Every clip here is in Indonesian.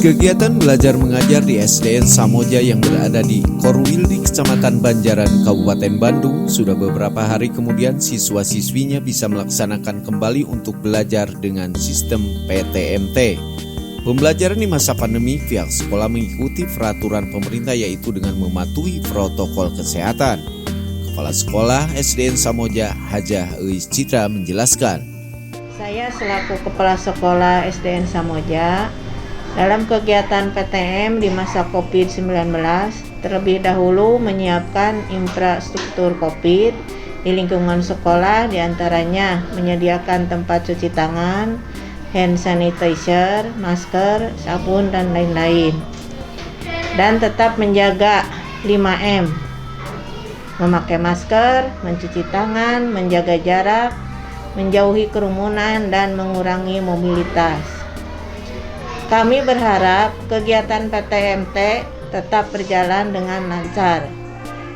Kegiatan belajar mengajar di SDN Samoja yang berada di Korwil Kecamatan Banjaran, Kabupaten Bandung, sudah beberapa hari kemudian siswa-siswinya bisa melaksanakan kembali untuk belajar dengan sistem PTMT. Pembelajaran di masa pandemi, pihak sekolah mengikuti peraturan pemerintah yaitu dengan mematuhi protokol kesehatan. Kepala Sekolah SDN Samoja, Hajah Eis Citra menjelaskan. Saya selaku Kepala Sekolah SDN Samoja, dalam kegiatan PTM di masa COVID-19, terlebih dahulu menyiapkan infrastruktur COVID di lingkungan sekolah, diantaranya menyediakan tempat cuci tangan, hand sanitizer, masker, sabun, dan lain-lain. Dan tetap menjaga 5M, memakai masker, mencuci tangan, menjaga jarak, menjauhi kerumunan, dan mengurangi mobilitas. Kami berharap kegiatan PTMT tetap berjalan dengan lancar.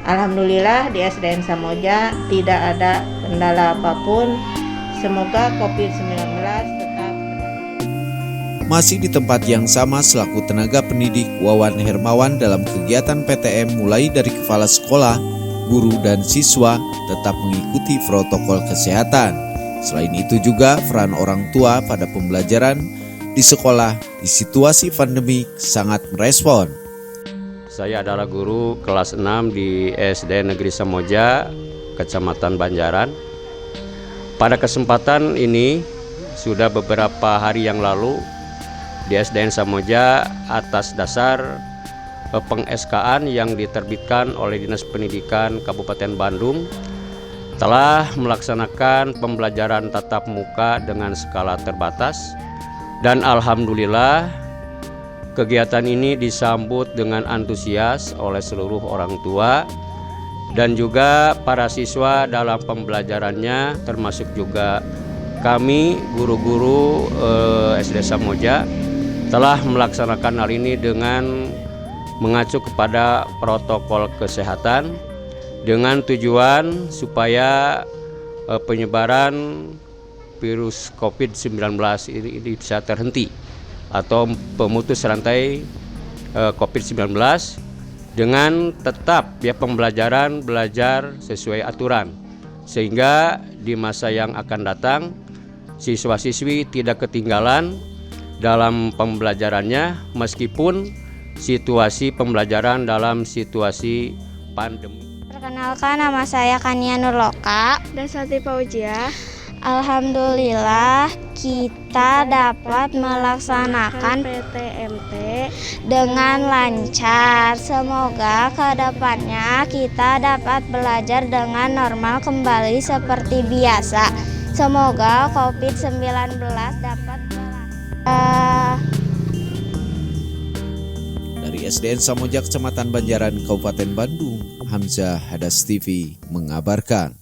Alhamdulillah di SDN Samoja tidak ada kendala apapun. Semoga COVID-19 tetap. Masih di tempat yang sama selaku tenaga pendidik Wawan Hermawan dalam kegiatan PTM mulai dari kepala sekolah, guru dan siswa tetap mengikuti protokol kesehatan. Selain itu juga peran orang tua pada pembelajaran di sekolah di situasi pandemi sangat merespon. Saya adalah guru kelas 6 di SDN Negeri Samoja, Kecamatan Banjaran. Pada kesempatan ini, sudah beberapa hari yang lalu, di SDN Samoja atas dasar peng-SK-an yang diterbitkan oleh Dinas Pendidikan Kabupaten Bandung, telah melaksanakan pembelajaran tatap muka dengan skala terbatas. Dan alhamdulillah kegiatan ini disambut dengan antusias oleh seluruh orang tua dan juga para siswa dalam pembelajarannya, termasuk juga kami guru-guru SD Samoja telah melaksanakan hal ini dengan mengacu kepada protokol kesehatan dengan tujuan supaya penyebaran virus COVID-19 ini bisa terhenti atau pemutus rantai COVID-19 dengan tetap pembelajaran belajar sesuai aturan, sehingga di masa yang akan datang siswa-siswi tidak ketinggalan dalam pembelajarannya meskipun situasi pembelajaran dalam situasi pandemi. Perkenalkan, nama saya Kania Nurloka dan Santi Fauzia. Alhamdulillah kita dapat melaksanakan PTMT dengan lancar. Semoga kedepannya kita dapat belajar dengan normal kembali seperti biasa. Semoga COVID-19 dapat berakhir. Dari SDN Samoja Kecamatan Banjaran, Kabupaten Bandung, Hamzah Hadas TV mengabarkan.